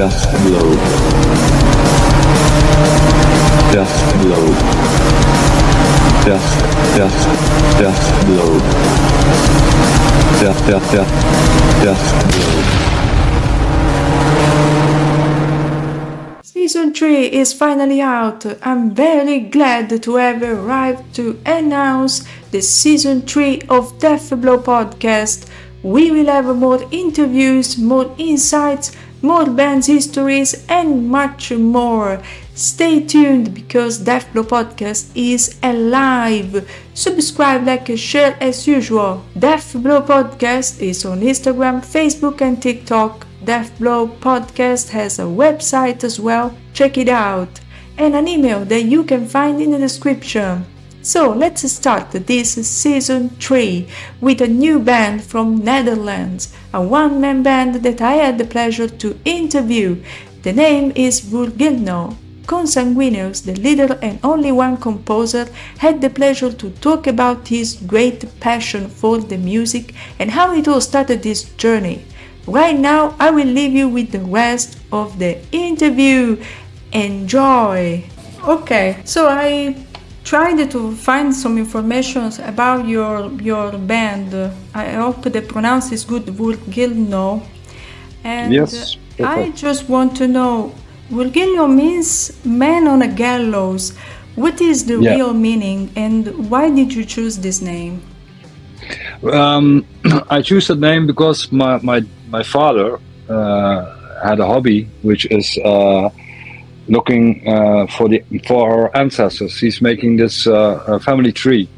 Death Blow. Death Blow. Death Blow. Death Blow. Season 3 is finally out. I'm very glad to have arrived to announce the Season 3 of Death Blow podcast. We will have more interviews, more insights, more bands' histories, and much more. Stay tuned because Death Blow podcast is alive. Subscribe, like, and share as usual. Death Blow podcast is on Instagram, Facebook, and TikTok. Death Blow podcast has a website as well. Check it out. And an email that you can find in the description. So let's start this season 3 with a new band from Netherlands, a one-man band that I had the pleasure to interview. The name is Wurgilno. Consanguineus, the leader and only one composer, had the pleasure to talk about his great passion for the music and how it all started this journey. Right now, I will leave you with the rest of the interview. Enjoy! Okay, so I tried to find some information about your band. I hope the pronounce is good, Wurgilno. And yes, I just want to know, Wurgilno means man on a gallows. What is the real meaning and why did you choose this name? I choose that name because my father had a hobby, which is looking for our ancestors. He's making this family tree,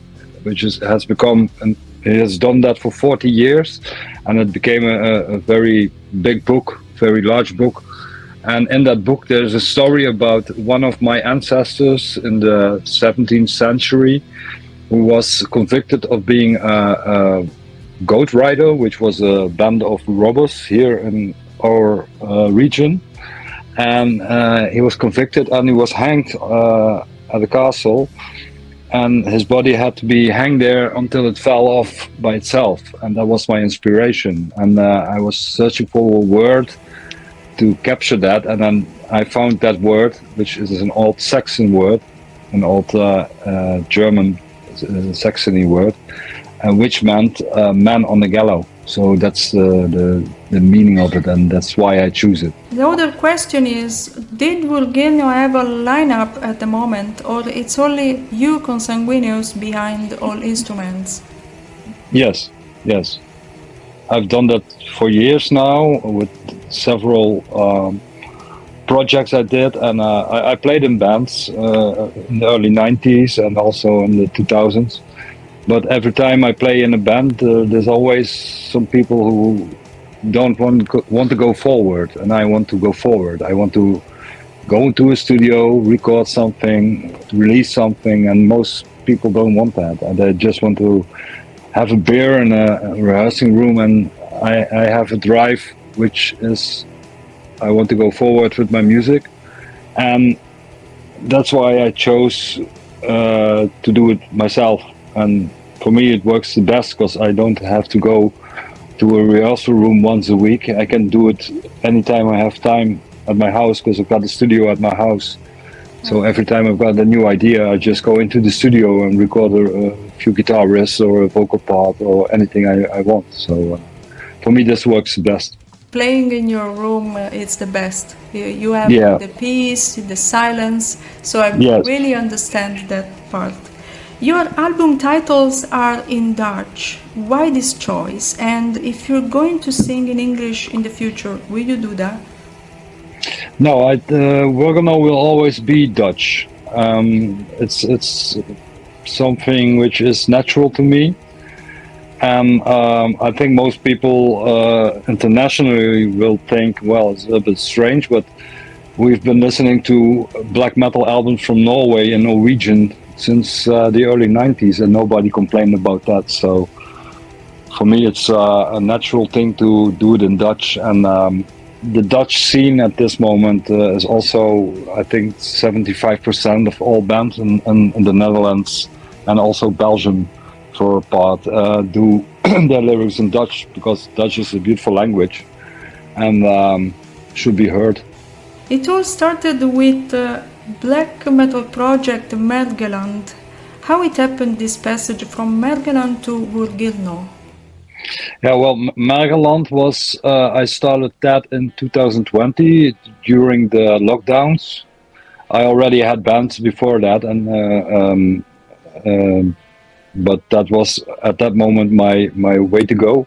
which has become, and he has done that for 40 years, and it became a very big book, very large book. And in that book, there's a story about one of my ancestors in the 17th century who was convicted of being a goat rider, which was a band of robbers here in our region. And he was convicted and he was hanged at the castle. And his body had to be hanged there until it fell off by itself. And that was my inspiration. And I was searching for a word to capture that. And then I found that word, which is an old Saxon word, an old German Saxony word, which meant man on the gallows. So that's the meaning of it, and that's why I choose it. The other question is, did Wurgilno have a lineup at the moment, or it's only you, Consanguineus, behind all instruments? Yes. I've done that for years now with several projects I did, and I played in bands in the early 90s and also in the 2000s. But every time I play in a band, there's always some people who don't want to go forward, and I want to go forward. I want to go into a studio, record something, release something, and most people don't want that. They just want to have a beer in a rehearsing room, and I have a drive, which is I want to go forward with my music, and that's why I chose to do it myself. And for me, it works the best because I don't have to go to a rehearsal room once a week. I can do it anytime I have time at my house because I've got a studio at my house. So every time I've got a new idea, I just go into the studio and record a few guitar riffs or a vocal part or anything I want. So for me, this works the best. Playing in your room is the best. You have the peace, the silence. So I really understand that part. Your album titles are in Dutch. Why this choice? And if you're going to sing in English in the future, will you do that? No, Wurgilno will always be Dutch. It's something which is natural to me. And I think most people internationally will think, well, it's a bit strange, but we've been listening to black metal albums from Norway in Norwegian since the early 90s, and nobody complained about that. So for me, it's a natural thing to do it in Dutch. And the Dutch scene at this moment is also, I think, 75% of all bands in the Netherlands and also Belgium for a part do their lyrics in Dutch, because Dutch is a beautiful language and should be heard. It all started with black metal project Mergeland. How it happened this passage from Mergeland to Wurgilno? Yeah, well, Mergeland was, I started that in 2020 during the lockdowns. I already had bands before that, and but that was at that moment my way to go.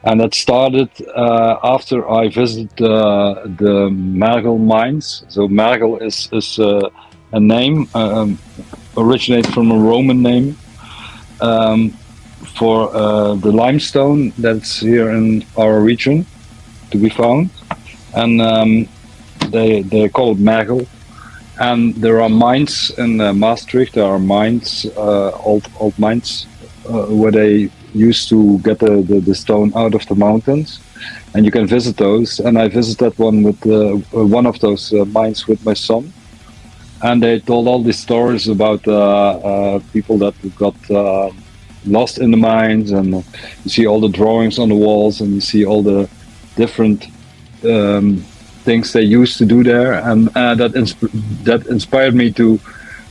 And it started after I visited the Mergel mines. So Mergel is a name, originates from a Roman name for the limestone that's here in our region to be found, and they call it Mergel. And there are mines in Maastricht. There are mines, old mines, where they used to get the stone out of the mountains, and you can visit those. And I visited one with one of those mines with my son, and they told all these stories about people that got lost in the mines, and you see all the drawings on the walls, and you see all the different things they used to do there, and that inspired me to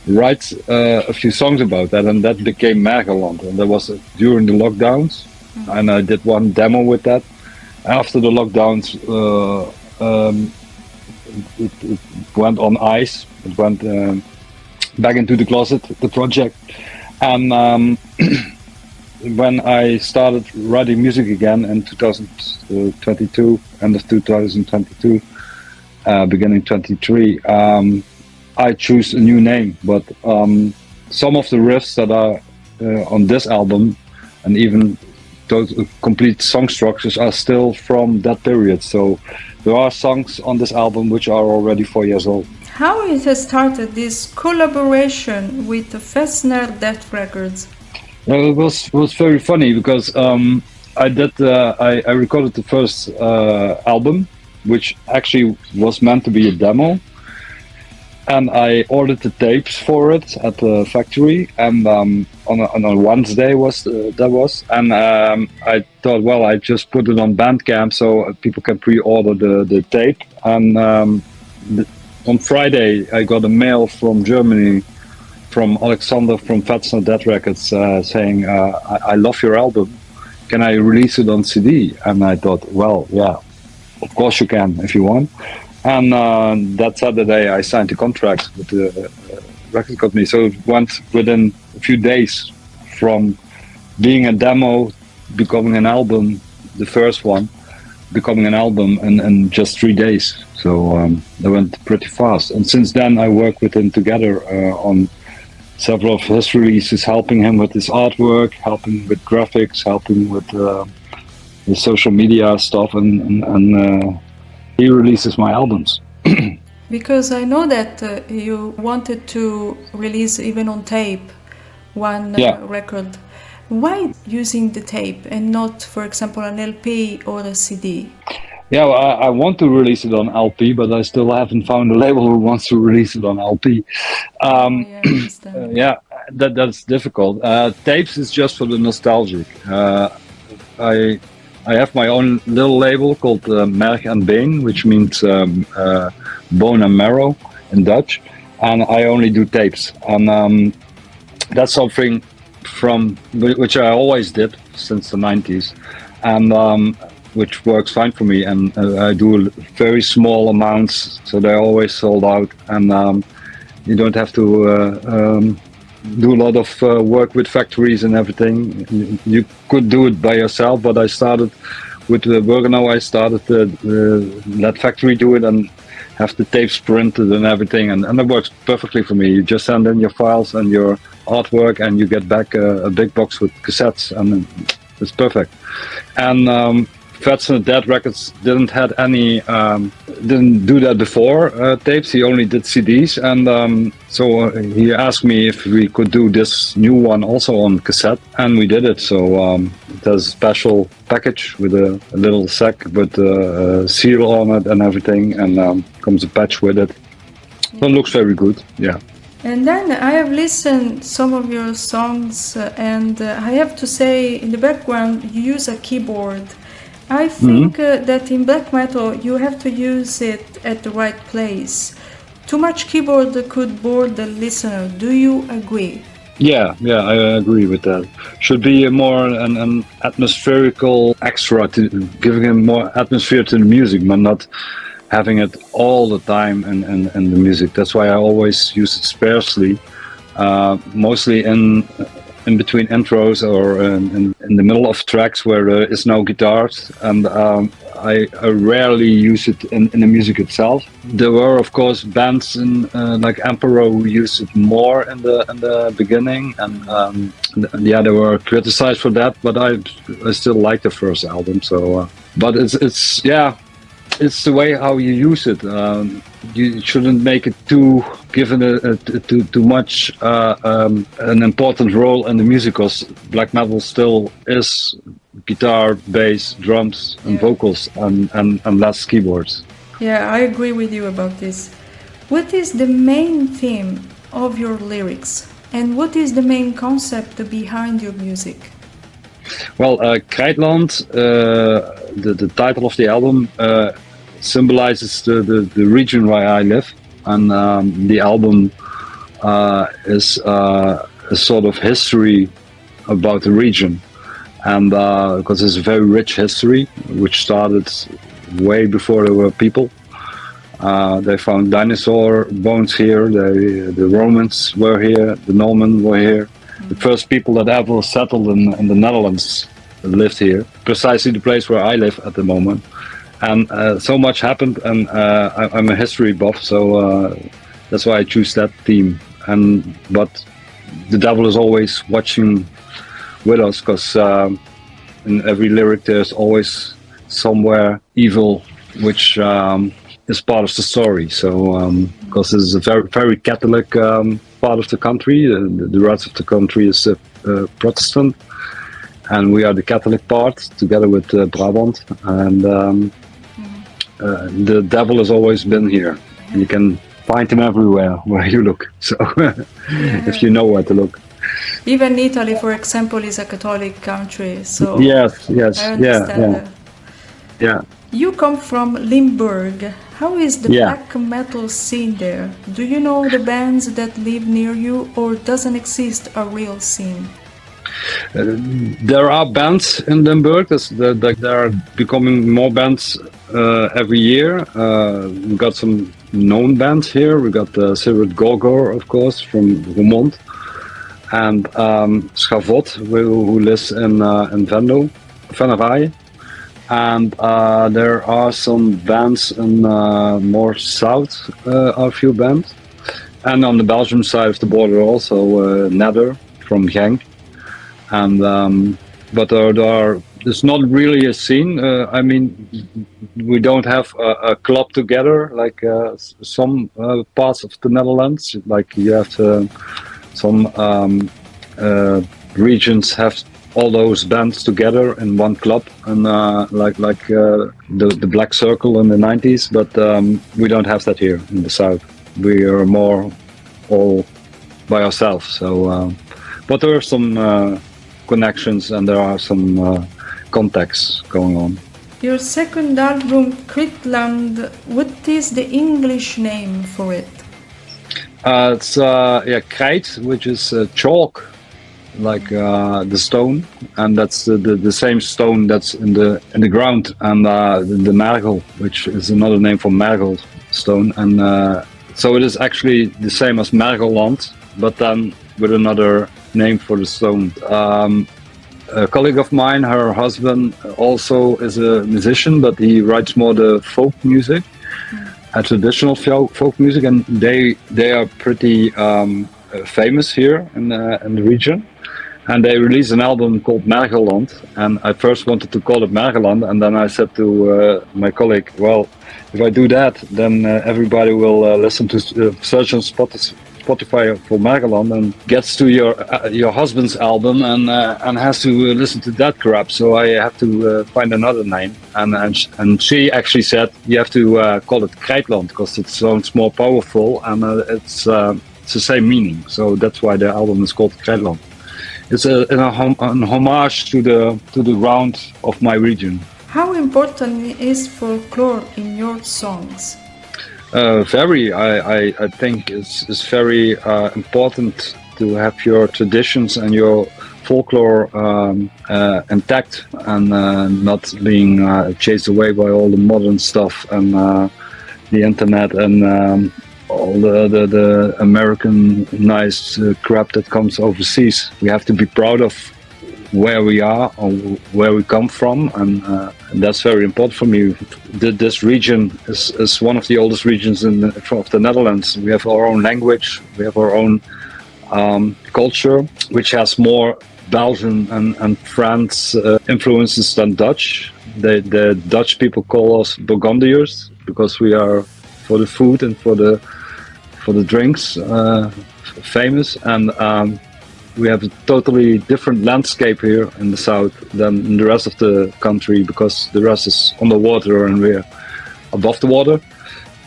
write a few songs about that, and that became Mergeland. And that was during the lockdowns, and I did one demo with that. After the lockdowns, it went on ice. It went back into the closet, the project, and when I started writing music again in 2022, end of 2022, beginning 23, I choose a new name. But some of the riffs that are on this album, and even those complete song structures, are still from that period. So there are songs on this album which are already 4 years old. How it has started this collaboration with Fessner Death Records? Well, it was very funny because I recorded the first album, which actually was meant to be a demo, and I ordered the tapes for it at the factory, and on a Wednesday and I thought, well, I just put it on Bandcamp so people can pre-order the tape, and on Friday I got a mail from Germany, from Alexander from Fetsner Dead Records, saying, I love your album, can I release it on CD? And I thought, well, yeah, of course you can if you want. And that Saturday I signed the contract with the record company. So it went within a few days from being a demo, becoming an album, the first one, becoming an album in just 3 days. So that went pretty fast. And since then I work with him together on several of his releases, helping him with his artwork, helping with graphics, helping with the social media stuff, and he releases my albums. Because I know that you wanted to release even on tape one record. Why using the tape and not, for example, an LP or a CD? Yeah, well, I want to release it on LP, but I still haven't found a label who wants to release it on LP. Yeah, that's difficult. Tapes is just for the nostalgic. I have my own little label called Merg en Been, which means bone and marrow in Dutch, and I only do tapes. And that's something from which I always did since the 90s, and which works fine for me. And I do very small amounts, so they're always sold out, and you don't have to do a lot of work with factories and everything. You could do it by yourself, but I started with the Wurgilno. I started let factory do it and have the tapes printed and everything, and that works perfectly for me. You just send in your files and your artwork, and you get back a big box with cassettes, and it's perfect. And Fetsner Dead Records didn't do that before tapes. He only did CDs, and so he asked me if we could do this new one also on cassette, and we did it. So it has a special package with a little sack with a seal on it and everything, and comes a patch with it. So it looks very good, yeah. And then I have listened some of your songs, and I have to say, in the background you use a keyboard. I think that in black metal you have to use it at the right place. Too much keyboard could bore the listener. Do you agree? Yeah, I agree with that. Should be a more an atmospherical extra, to giving a more atmosphere to the music, but not having it all the time in the music. That's why I always use it sparsely, mostly in between intros or in the middle of tracks where there is no guitars, and I rarely use it in the music itself. There were, of course, bands like Emperor who used it more in the beginning, and they were criticized for that. But I still like the first album. So, but it's the way how you use it. You shouldn't make it given too much an important role in the music, because black metal still is guitar, bass, drums, and vocals, and less keyboards. Yeah, I agree with you about this. What is the main theme of your lyrics, and what is the main concept behind your music? Well, Krijtland, the title of the album, symbolizes the region where I live, and the album is a sort of history about the region, and because it's a very rich history which started way before there were people. They found dinosaur bones here, the Romans were here, the Normans were here. The first people that ever settled in the Netherlands lived here, precisely the place where I live at the moment. And so much happened, and I'm a history buff, so that's why I choose that theme. But the devil is always watching with us, because in every lyric there's always somewhere evil, which is part of the story. So because it's a very, very Catholic part of the country, the rest of the country is Protestant, and we are the Catholic part together with Brabant, and the devil has always been here. You can find him everywhere where you look. So if you know where to look. Even Italy, for example, is a Catholic country. So yes, I understand that. Yeah. You come from Limburg. How is the black metal scene there? Do you know the bands that live near you, or doesn't exist a real scene? There are bands in Limburg. There are becoming more bands every year. We got some known bands here. We got Sirit Gorgor, of course, from Roermond, and Schavot, who lives in Venray. And there are some bands in more south, a few bands. And on the Belgium side of the border also, Nether from Genk. And but there's not really a scene. I mean, we don't have a club together like some parts of the Netherlands. Like you have some regions have all those bands together in one club, and like the Black Circle in the 90s. But we don't have that here in the south. We are more all by ourselves. So, but there are some connections, and there are some contacts going on. Your second album, Krijtland, what is the English name for it? It's krijt, which is chalk, like the stone, and that's the same stone that's in the ground, and the mergel, which is another name for mergel stone, and so it is actually the same as Mergelland, but then with another name for the stone. A colleague of mine, her husband, also is a musician, but he writes more the folk music, traditional folk music, and they are pretty famous here in the region. And they released an album called Mergelland, and I first wanted to call it Mergeland, and then I said to my colleague, well, if I do that, then everybody will listen to search on Spotify for Mergeland and gets to your husband's album and has to listen to that crap. So I have to find another name, and she actually said you have to call it Krijtland because it sounds more powerful, and it's the same meaning. So that's why the album is called Krijtland. It's an homage to the ground of my region. How important is folklore in your songs? Very. I think it's very important to have your traditions and your folklore intact and not being chased away by all the modern stuff and the internet and all the American nice crap that comes overseas. We have to be proud of where we are or where we come from, and that's very important for me. This region is one of the oldest regions of the Netherlands. We have our own language, we have our own culture, which has more Belgian and France influences than Dutch. The Dutch people call us Burgundiers because we are for the food and for the drinks famous, and we have a totally different landscape here in the south than in the rest of the country because the rest is on the water and we're above the water.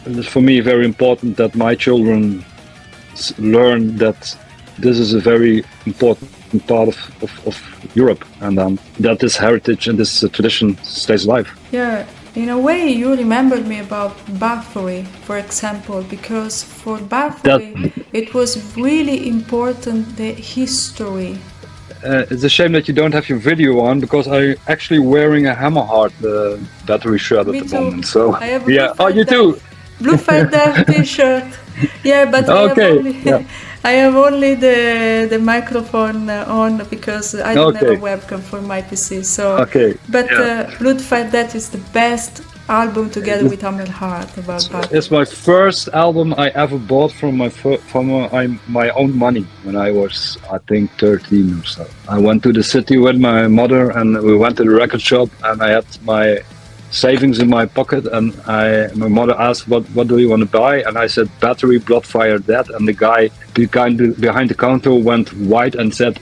And it's for me very important that my children learn that this is a very important part of Europe, and that this heritage and this tradition stays alive. Yeah, in a way you remembered me about Bathory, for example, because for Bathory it was really important, the history. It's a shame that you don't have your video on because I'm actually wearing a Hammerheart Bathory shirt at the moment. So I have a yeah, oh you too. Blue Fight Death t-shirt. Yeah, but I have only the microphone on because I don't have a webcam for my PC. So, but Blood Fight Death is the best album together with Hammerheart about that. It's my first album I ever bought from my own money when I was, I think, 13 or so. I went to the city with my mother and we went to the record shop and I had my savings in my pocket, and my mother asked, what do you want to buy? And I said, Bathory, Bloodfire Dead. And the guy behind the counter went white and said,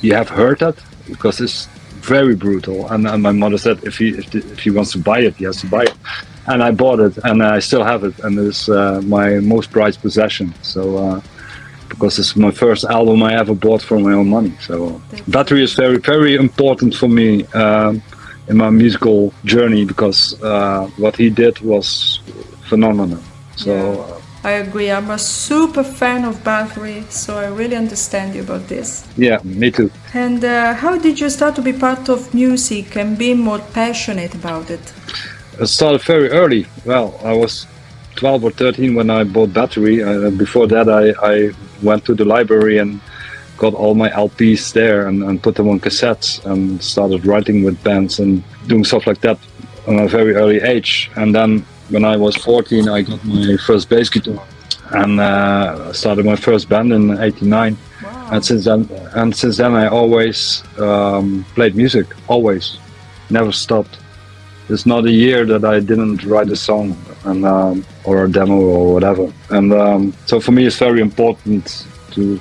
you have heard that? Because it's very brutal. And my mother said, if he wants to buy it, he has to buy it. And I bought it, and I still have it, and it's my most prized possession. So because it's my first album I ever bought for my own money. So Bathory is very, very important for me in my musical journey because what he did was phenomenal. So I agree. I'm a super fan of Bathory, so I really understand you about this. Yeah, me too. And how did you start to be part of music and be more passionate about it? It started very early. Well, I was 12 or 13 when I bought Bathory. Before that, I went to the library and got all my LPs there and put them on cassettes and started writing with bands and doing stuff like that on a very early age. And then when I was 14, I got my first bass guitar and started my first band in '89. Wow. And since then I always played music, always, never stopped. There's not a year that I didn't write a song and or a demo or whatever. And so for me, it's very important to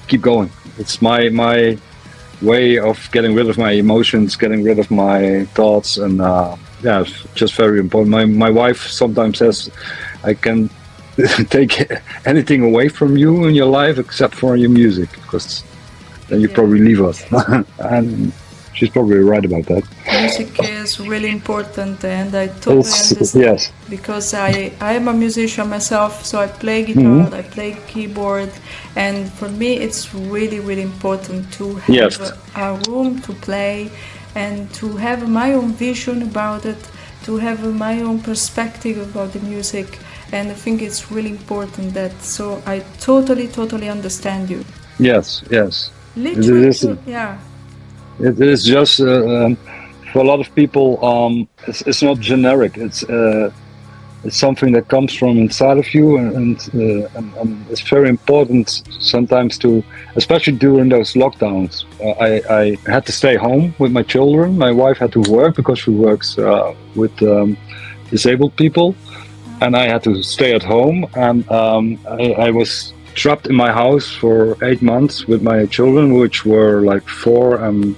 keep going. It's my way of getting rid of my emotions, getting rid of my thoughts, and it's just very important. My wife sometimes says I can take anything away from you in your life except for your music, because then you probably leave us. And she's probably right about that. Music is really important, and I totally understand. Yes. Because I am a musician myself, so I play guitar, I play keyboard, and for me it's really, really important to have a room to play and to have my own vision about it, to have my own perspective about the music, and I think it's really important that, so I totally understand you. Yes. Literally, It is just for a lot of people. It's not generic. It's something that comes from inside of you, and it's very important sometimes to, especially during those lockdowns. I had to stay home with my children. My wife had to work because she works with disabled people, and I had to stay at home. And I was trapped in my house for 8 months with my children, which were like 4 and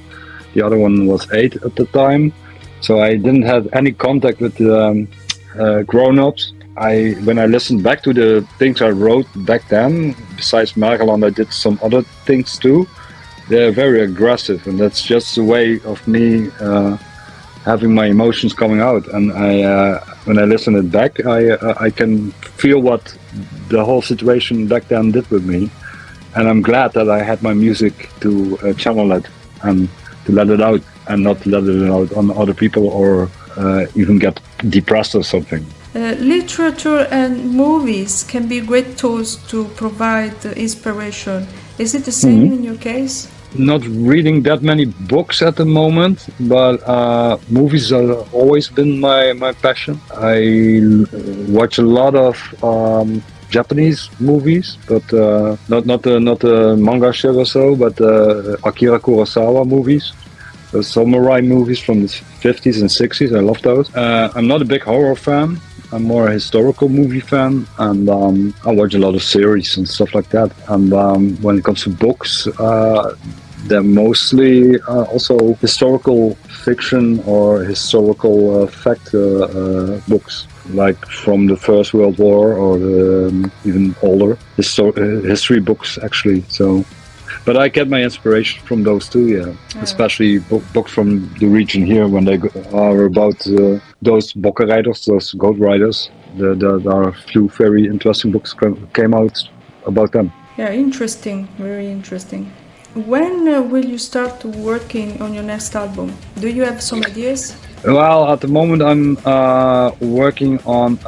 the other one was 8 at the time. So I didn't have any contact with grown-ups. When I listened back to the things I wrote back then, besides Mageland, I did some other things too. They're very aggressive, and that's just a way of me having my emotions coming out. And when I listen it back, I can feel what the whole situation back then did with me. And I'm glad that I had my music to channel it and to let it out, and not let it out on other people or even get depressed or something. Literature and movies can be great tools to provide inspiration. Is it the same in your case? Not reading that many books at the moment, but movies have always been my passion. I watch a lot of Japanese movies, but not the manga shit or so, but Akira Kurosawa movies. The samurai movies from the 50s and 60s, I love those. I'm not a big horror fan. I'm more a historical movie fan, and I watch a lot of series and stuff like that. And when it comes to books, they're mostly also historical fiction or historical fact books, like from the First World War or even older history books, actually. So. But I get my inspiration from those too, yeah. Especially books from the region here, when they are about those bokkenrijders, those goat riders. There are a few very interesting books came out about them. Yeah, interesting, very interesting. When will you start working on your next album? Do you have some ideas? Well, at the moment I'm working on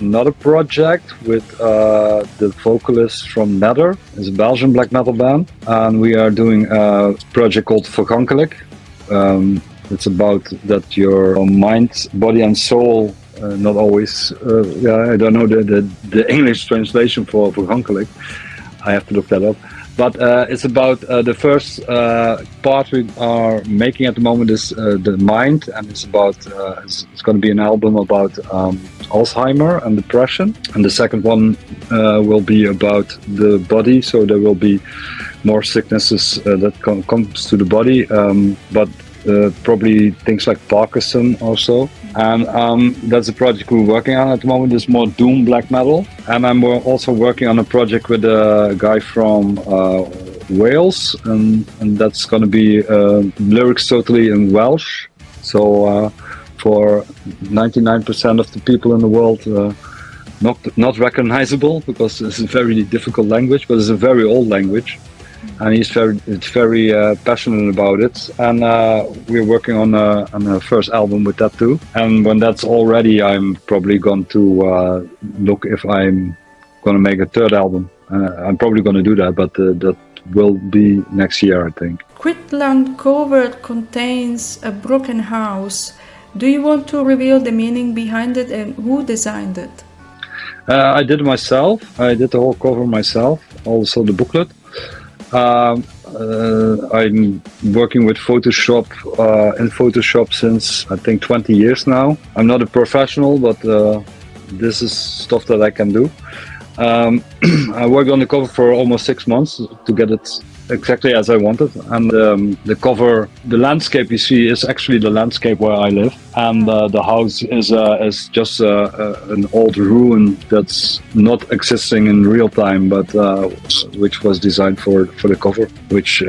another project with the vocalist from Nether. It's a Belgian black metal band, and we are doing a project called Vergankelijk. It's about that your mind, body and soul, not always, I don't know the English translation for Vergankelijk. I have to look that up. But it's about the first part we are making at the moment is the mind, and it's about it's going to be an album about Alzheimer and depression. And the second one will be about the body, so there will be more sicknesses that comes to the body, but probably things like Parkinson also. And that's a project we're working on at the moment. It's more doom black metal. And I'm also working on a project with a guy from Wales, and that's going to be lyrics totally in Welsh. So for 99% of the people in the world, not recognizable, because it's a very difficult language, but it's a very old language. And he's very passionate about it, and we're working on a first album with that too. And when that's all ready, I'm probably going to look if I'm going to make a third album. I'm probably going to do that, but that will be next year, I think. Quitland cover contains a broken house. Do you want to reveal the meaning behind it and who designed it? I did it myself. I did the whole cover myself, also the booklet. I'm working with Photoshop in Photoshop since I think 20 years now. I'm not a professional, but this is stuff that I can do. I worked on the cover for almost 6 months to get it exactly as I wanted, and the cover, the landscape you see is actually the landscape where I live, and the house is just an old ruin that's not existing in real time, but which was designed for the cover, which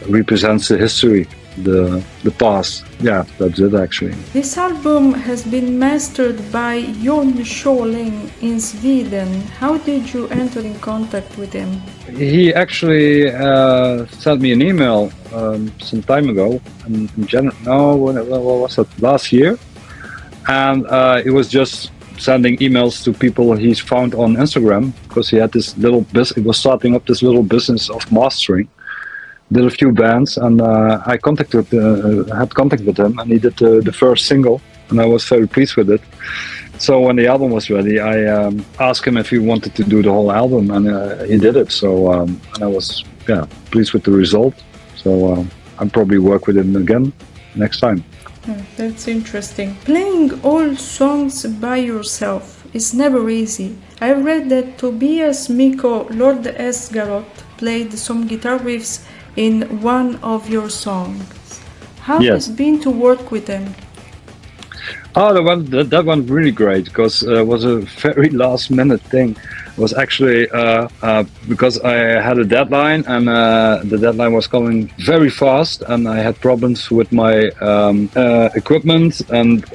represents the history, the past. Yeah, that's it actually. This album has been mastered by Jon Schöling in Sweden. How did you enter in contact with him? He actually sent me an email some time ago, in January. No, what was that? Last year, and it was just sending emails to people he's found on Instagram, because he had this little business. He was starting up this little business of mastering. Did a few bands, and I had contact with him, and he did the first single, and I was very pleased with it. So when the album was ready, I asked him if he wanted to do the whole album, and he did it. So and I was pleased with the result. So I'll probably work with him again next time. That's interesting. Playing all songs by yourself is never easy. I read that Tobias Mikko Lord Esgaroth played some guitar riffs in one of your songs. How has it been to work with him? Oh, that went really great because it was a very last minute thing. It was actually because I had a deadline and the deadline was coming very fast, and I had problems with my equipment and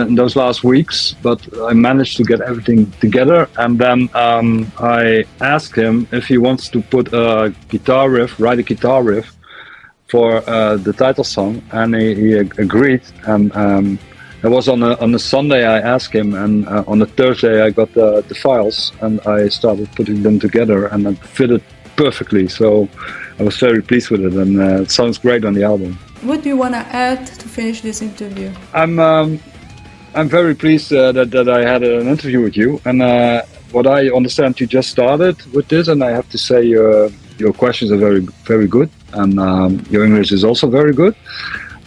in those last weeks. But I managed to get everything together, and then I asked him if he wants to put a guitar riff, write a guitar riff for the title song, and he agreed. And it was on a Sunday I asked him, and on a Thursday I got the files and I started putting them together, and it fitted perfectly. So I was very pleased with it, and it sounds great on the album. What do you want to add to finish this interview? I'm very pleased that I had an interview with you, and what I understand, you just started with this, and I have to say your questions are very, very good, and your English is also very good.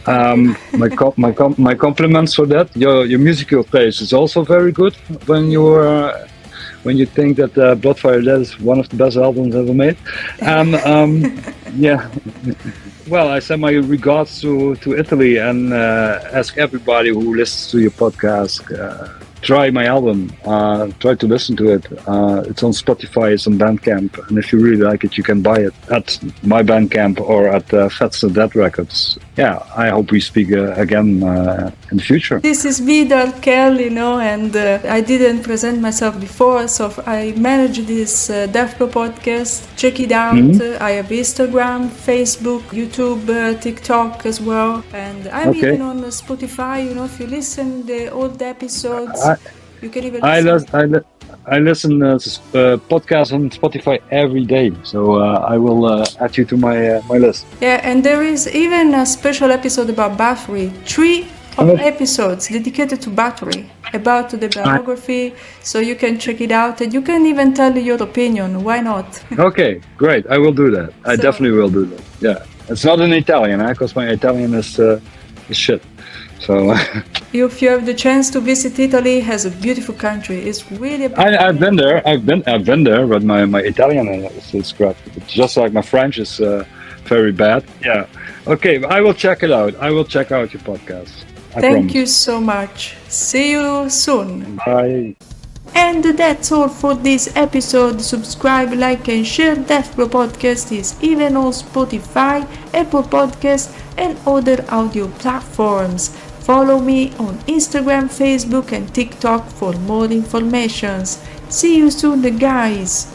My compliments for that. Your musical taste is also very good. When you think that Bloodfire Dead is one of the best albums ever made, and yeah. Well, I send my regards to Italy, and ask everybody who listens to your podcast, try my album, try to listen to it. It's on Spotify, it's on Bandcamp, and if you really like it, you can buy it at my Bandcamp or at Fats the Dead Records. Yeah, I hope we speak again in the future. This is Vidal Kell, and I didn't present myself before, so I manage this Deathblow podcast. Check it out. I have Instagram, Facebook, YouTube, TikTok as well, and I'm even on Spotify. If you listen the old episodes, you can even listen. I listen to podcasts on Spotify every day, so I will add you to my list. Yeah, and there is even a special episode about Bathory. 3 episodes dedicated to Bathory, about the biography, so you can check it out, and you can even tell your opinion. Why not? Okay, great. I will do that. I definitely will do that. Yeah, it's not in Italian, because my Italian is shit. So if you have the chance to visit Italy, has a beautiful country. It's really. I've been there. I've been there, but my Italian is crap. It's just like my French is very bad. Yeah. Okay, I will check it out. I will check out your podcast. Thank you so much. See you soon. Bye. And that's all for this episode. Subscribe, like and share. Deathblow Podcast is even on Spotify, Apple Podcasts and other audio platforms. Follow me on Instagram, Facebook and TikTok for more information. See you soon, guys!